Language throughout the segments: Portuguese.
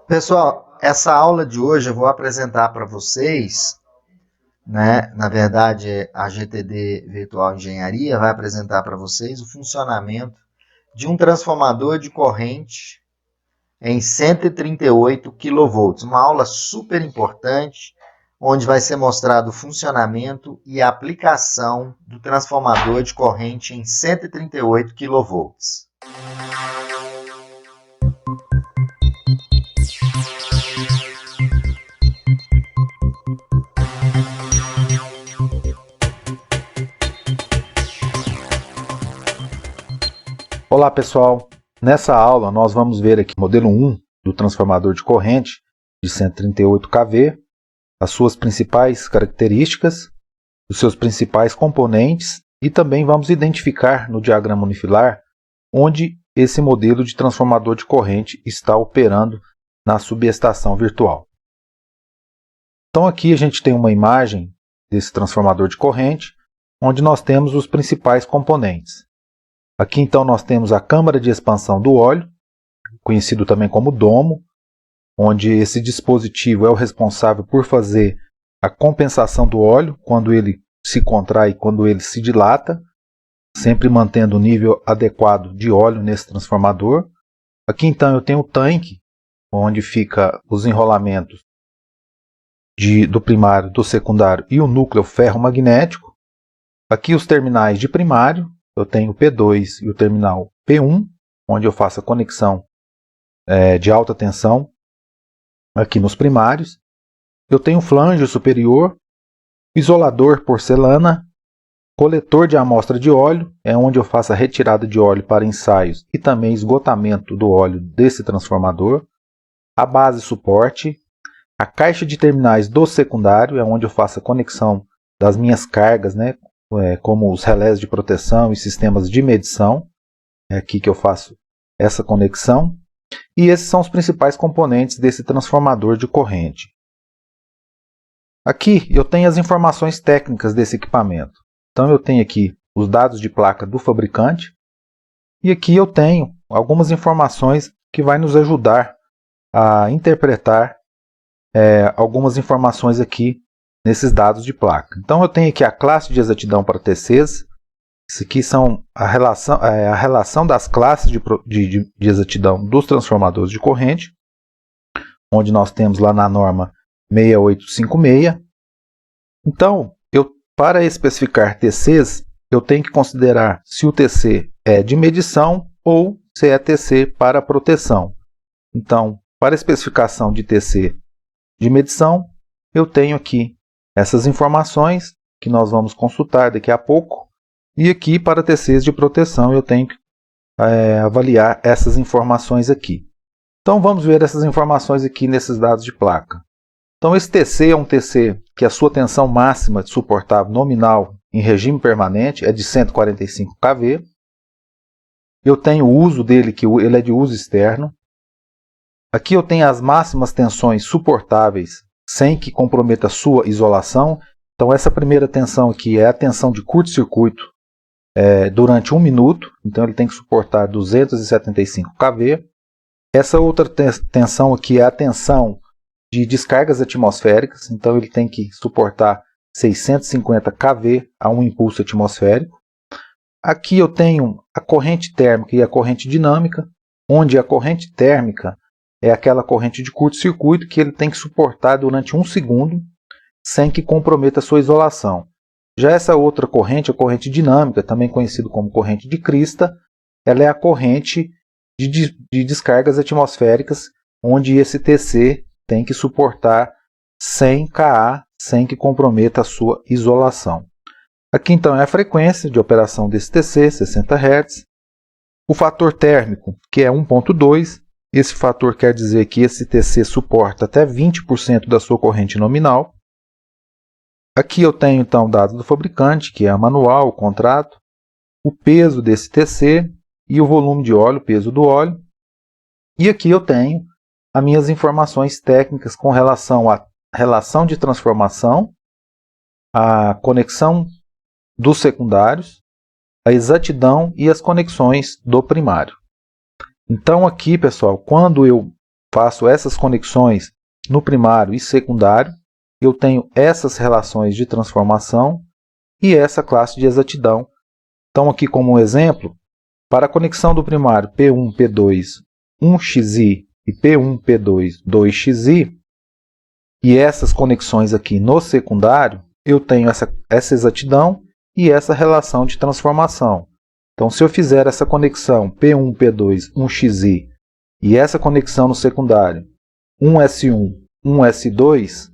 Pessoal, essa aula de hoje eu vou apresentar para vocês, né? Na verdade, a GTD Virtual Engenharia vai apresentar para vocês o funcionamento de um transformador de corrente em 138 kV. Uma aula super importante, onde vai ser mostrado o funcionamento e a aplicação do transformador de corrente em 138 kV. Olá pessoal, nessa aula nós vamos ver aqui o modelo 1 do transformador de corrente de 138 kV, as suas principais características, os seus principais componentes e também vamos identificar no diagrama unifilar onde esse modelo de transformador de corrente está operando na subestação virtual. Então aqui a gente tem uma imagem desse transformador de corrente, onde nós temos os principais componentes. Aqui então nós temos a câmara de expansão do óleo, conhecido também como domo, onde esse dispositivo é o responsável por fazer a compensação do óleo quando ele se contrai e quando ele se dilata, sempre mantendo o nível adequado de óleo nesse transformador. Aqui então eu tenho o tanque, onde fica os enrolamentos do primário, do secundário e o núcleo ferromagnético. Aqui os terminais de primário. Eu tenho o P2 e o terminal P1, onde eu faço a conexão de alta tensão aqui nos primários. Eu tenho o flange superior, isolador porcelana, coletor de amostra de óleo, é onde eu faço a retirada de óleo para ensaios e também esgotamento do óleo desse transformador. A base suporte, a caixa de terminais do secundário, é onde eu faço a conexão das minhas cargas, né? Como os relés de proteção e sistemas de medição. É aqui que eu faço essa conexão. E esses são os principais componentes desse transformador de corrente. Aqui eu tenho as informações técnicas desse equipamento. Então eu tenho aqui os dados de placa do fabricante. E aqui eu tenho algumas informações que vai nos ajudar a interpretar algumas informações aqui nesses dados de placa. Então eu tenho aqui a classe de exatidão para TCs. Isso aqui são a relação das classes de exatidão dos transformadores de corrente, onde nós temos lá na norma 6856. Então, para especificar TCs, eu tenho que considerar se o TC é de medição ou se é TC para proteção. Então, para a especificação de TC de medição, eu tenho aqui essas informações que nós vamos consultar daqui a pouco. E aqui para TCs de proteção eu tenho que avaliar essas informações aqui. Então vamos ver essas informações aqui nesses dados de placa. Então esse TC é um TC que a sua tensão máxima suportável nominal em regime permanente é de 145 kV. Eu tenho o uso dele, que ele é de uso externo. Aqui eu tenho as máximas tensões suportáveis sem que comprometa a sua isolação. Então essa primeira tensão aqui é a tensão de curto-circuito durante 1 minuto. Então ele tem que suportar 275 kV. Essa outra tensão aqui é a tensão de descargas atmosféricas. Então ele tem que suportar 650 kV a um impulso atmosférico. Aqui eu tenho a corrente térmica e a corrente dinâmica, onde a corrente térmica é aquela corrente de curto-circuito que ele tem que suportar durante 1 segundo, sem que comprometa a sua isolação. Já essa outra corrente, a corrente dinâmica, também conhecida como corrente de crista, ela é a corrente de descargas atmosféricas, onde esse TC tem que suportar 100 kA, sem que comprometa a sua isolação. Aqui então é a frequência de operação desse TC, 60 Hz. O fator térmico, que é 1.2. Esse fator quer dizer que esse TC suporta até 20% da sua corrente nominal. Aqui eu tenho então dados do fabricante, que é a manual, o contrato, o peso desse TC e o volume de óleo, o peso do óleo. E aqui eu tenho as minhas informações técnicas com relação à relação de transformação, a conexão dos secundários, a exatidão e as conexões do primário. Então aqui, pessoal, quando eu faço essas conexões no primário e secundário, eu tenho essas relações de transformação e essa classe de exatidão. Então, aqui como um exemplo, para a conexão do primário P1, P2, 1xi e P1, P2, 2xi, e essas conexões aqui no secundário, eu tenho essa exatidão e essa relação de transformação. Então, se eu fizer essa conexão P1, P2, 1xi e essa conexão no secundário 1s1, 1s2,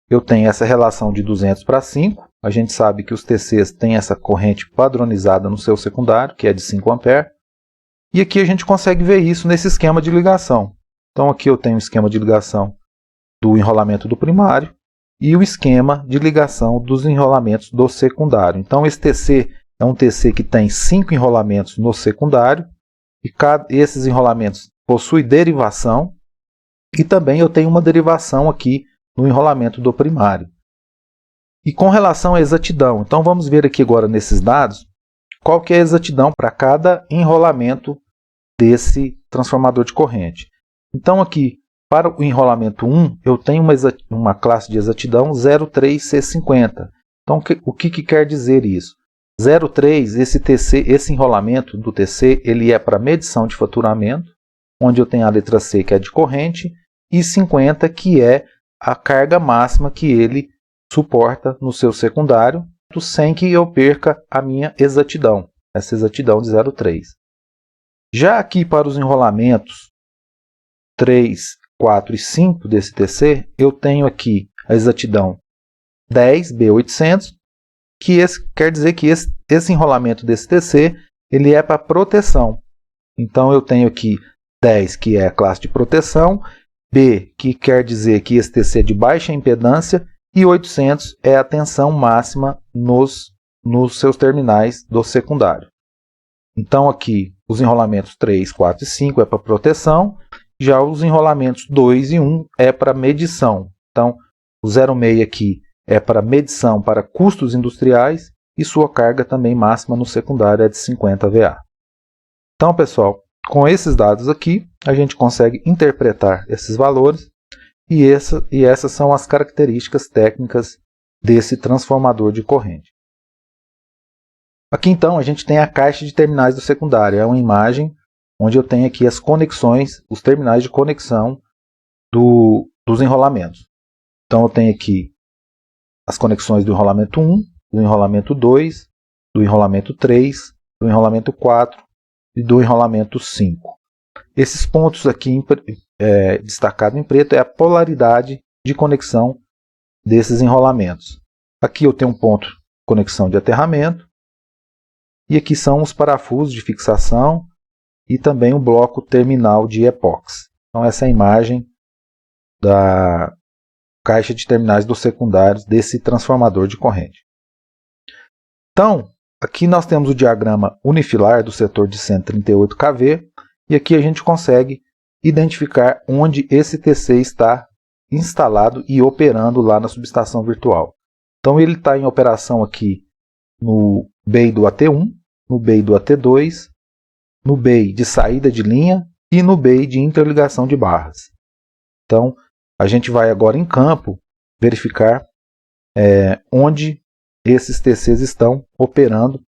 eu tenho essa relação de 200 para 5. A gente sabe que os TCs têm essa corrente padronizada no seu secundário, que é de 5 A. E aqui a gente consegue ver isso nesse esquema de ligação. Então aqui eu tenho o esquema de ligação do enrolamento do primário e o esquema de ligação dos enrolamentos do secundário. Então esse TC é um TC que tem 5 enrolamentos no secundário e esses enrolamentos possuem derivação e também eu tenho uma derivação aqui no enrolamento do primário. E com relação à exatidão, então vamos ver aqui agora nesses dados qual que é a exatidão para cada enrolamento desse transformador de corrente. Então aqui, para o enrolamento 1, eu tenho uma classe de exatidão 0,3C50. Então o que quer dizer isso? 0,3, esse enrolamento do TC, ele é para medição de faturamento, onde eu tenho a letra C, que é de corrente, e 50, que é a carga máxima que ele suporta no seu secundário, sem que eu perca a minha exatidão, essa exatidão de 0,3. Já aqui para os enrolamentos 3, 4 e 5 desse TC, eu tenho aqui a exatidão 10, B800, que quer dizer que esse enrolamento desse TC ele é para proteção. Então eu tenho aqui 10, que é a classe de proteção, B, que quer dizer que esse TC é de baixa impedância, e 800 é a tensão máxima nos seus terminais do secundário. Então aqui os enrolamentos 3, 4 e 5 é para proteção, já os enrolamentos 2 e 1 é para medição. Então o 0,6 aqui é para medição para custos industriais e sua carga também máxima no secundário é de 50 VA. Então pessoal, com esses dados aqui a gente consegue interpretar esses valores e essas são as características técnicas desse transformador de corrente. Aqui então a gente tem a caixa de terminais do secundário, é uma imagem onde eu tenho aqui as conexões, os terminais de conexão dos enrolamentos. Então eu tenho aqui as conexões do enrolamento 1, do enrolamento 2, do enrolamento 3, do enrolamento 4 e do enrolamento 5. Esses pontos aqui destacados em preto é a polaridade de conexão desses enrolamentos. Aqui eu tenho um ponto de conexão de aterramento e aqui são os parafusos de fixação e também o bloco terminal de epóxi. Então essa é a imagem da caixa de terminais dos secundários desse transformador de corrente. Então, aqui nós temos o diagrama unifilar do setor de 138 kV e aqui a gente consegue identificar onde esse TC está instalado e operando lá na subestação virtual. Então ele está em operação aqui no BEI do AT1, no BEI do AT2, no BEI de saída de linha e no BEI de interligação de barras. Então a gente vai agora em campo verificar onde esses TCs estão operando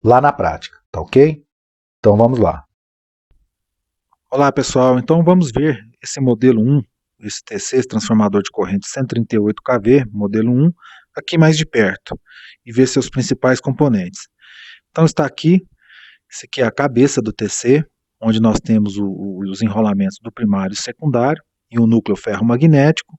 lá na prática, tá ok? Então vamos lá. Olá pessoal, então vamos ver esse modelo 1, esse TC, esse transformador de corrente 138 kV, modelo 1, aqui mais de perto e ver seus principais componentes. Então está aqui, esse aqui é a cabeça do TC, onde nós temos os enrolamentos do primário e secundário e o núcleo ferromagnético.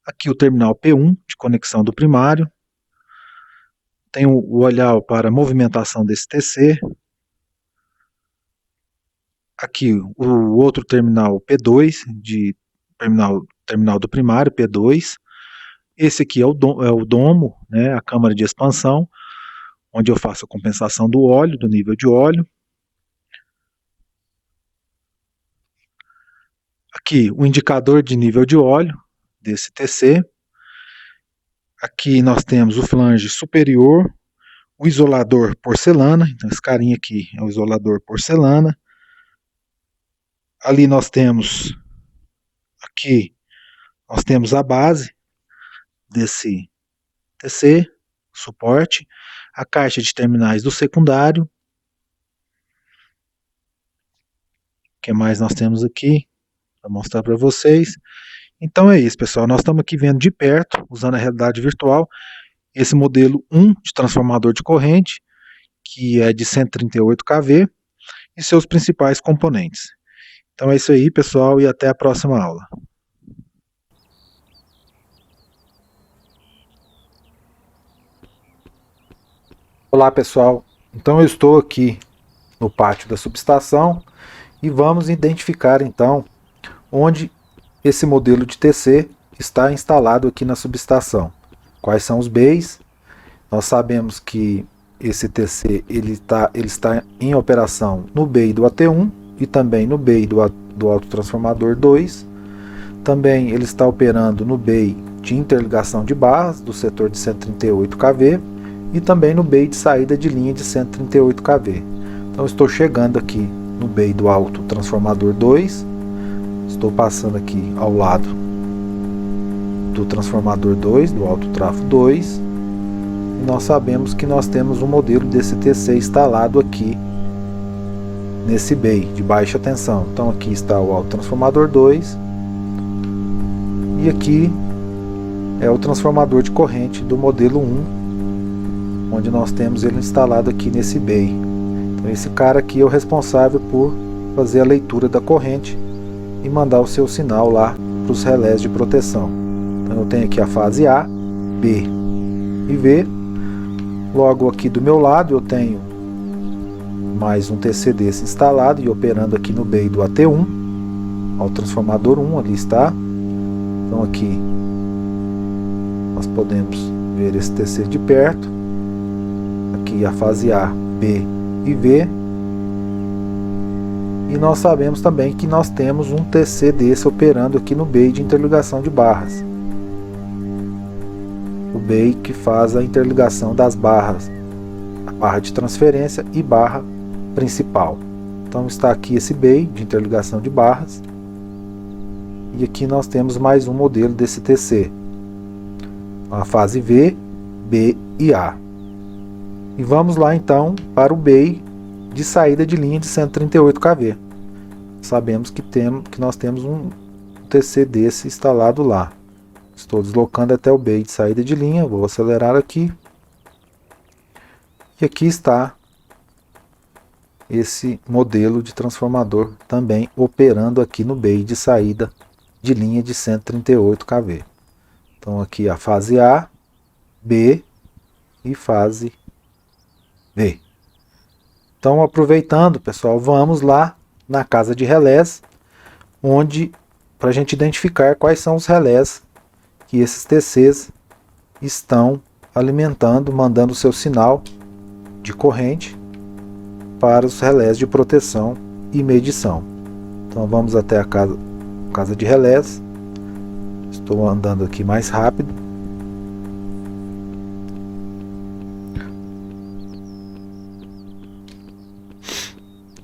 Aqui o terminal P1 de conexão do primário. Tem o olhar para a movimentação desse TC. Aqui o outro terminal P2, de terminal do primário, P2. Esse aqui é o domo, né, a câmara de expansão, onde eu faço a compensação do óleo, do nível de óleo. Aqui o indicador de nível de óleo desse TC. Aqui nós temos o flange superior, o isolador porcelana, então esse carinha aqui é o isolador porcelana. Ali nós temos aqui nós temos a base desse TC, suporte, a caixa de terminais do secundário. O que mais nós temos aqui para mostrar para vocês? Então é isso, pessoal. Nós estamos aqui vendo de perto, usando a realidade virtual, esse modelo 1 de transformador de corrente, que é de 138 kV, e seus principais componentes. Então é isso aí, pessoal, e até a próxima aula. Olá, pessoal. Então eu estou aqui no pátio da subestação e vamos identificar então onde esse modelo de TC está instalado aqui na subestação. Quais são os bays? Nós sabemos que esse TC ele está em operação no bay do AT1 e também no bay do autotransformador 2. Também ele está operando no bay de interligação de barras do setor de 138 kV e também no bay de saída de linha de 138 kV. Então estou chegando aqui no bay do autotransformador 2. Estou passando aqui ao lado do transformador 2, do autotrafo 2. E nós sabemos que nós temos um modelo desse TC instalado aqui nesse bay de baixa tensão. Então aqui está o autotransformador 2 e aqui é o transformador de corrente do modelo 1, onde nós temos ele instalado aqui nesse bay. Então esse cara aqui é o responsável por fazer a leitura da corrente e mandar o seu sinal lá para os relés de proteção. Então eu tenho aqui a fase A, B e V. Logo aqui do meu lado eu tenho mais um TC desse instalado e operando aqui no bay do AT1, ao transformador 1, ali está. Então aqui nós podemos ver esse TC de perto. Aqui a fase A, B e V. E nós sabemos também que nós temos um TC desse operando aqui no bay de interligação de barras. O bay que faz a interligação das barras, a barra de transferência e barra principal. Então está aqui esse bay de interligação de barras. E aqui nós temos mais um modelo desse TC. A fase V, B e A. E vamos lá então para o bay de saída de linha de 138 kV. Sabemos que nós temos um TC desse instalado lá. Estou deslocando até o bay de saída de linha, vou acelerar aqui. E aqui está esse modelo de transformador também operando aqui no bay de saída de linha de 138 kV. Então aqui a fase A, B e fase V. Então, aproveitando, pessoal, vamos lá na casa de relés, onde para a gente identificar quais são os relés que esses TCs estão alimentando, mandando o seu sinal de corrente para os relés de proteção e medição. Então vamos até a casa de relés. Estou andando aqui mais rápido.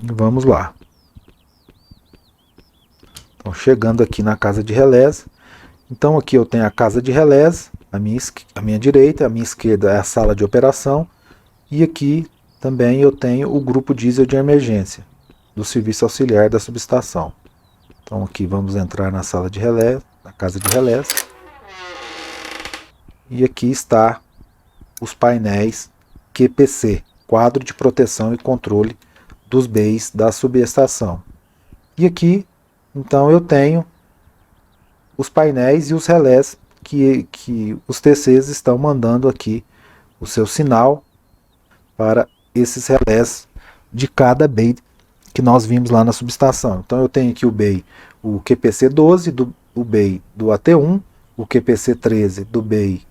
Vamos lá. Então, chegando aqui na casa de relés. Então aqui eu tenho a casa de relés, a minha direita, a minha esquerda é a sala de operação. E aqui também eu tenho o grupo diesel de emergência do serviço auxiliar da subestação. Então aqui vamos entrar na sala de relés, na casa de relés. E aqui está os painéis QPC, quadro de proteção e controle dos bays da subestação. E aqui, então, eu tenho os painéis e os relés que os TCs estão mandando aqui o seu sinal para esses relés de cada bay que nós vimos lá na subestação. Então eu tenho aqui o bay, o QPC 12 o bay do AT1, o QPC 13 do bay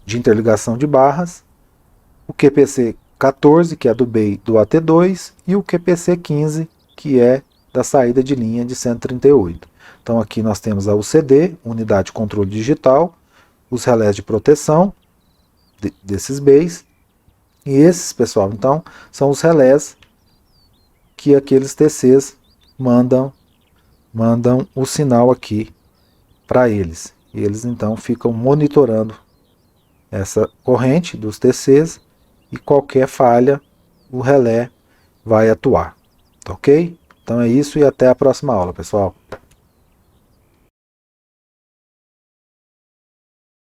de interligação de barras, o QPC 14, que é do bay do AT2, e o QPC 15, que é da saída de linha de 138. Então aqui nós temos a UCD, Unidade de Controle Digital, os relés de proteção desses bays, e esses, pessoal, então, são os relés que aqueles TCs mandam o sinal aqui para eles. E eles então ficam monitorando essa corrente dos TCs e qualquer falha o relé vai atuar. Ok? Então é isso e até a próxima aula, pessoal.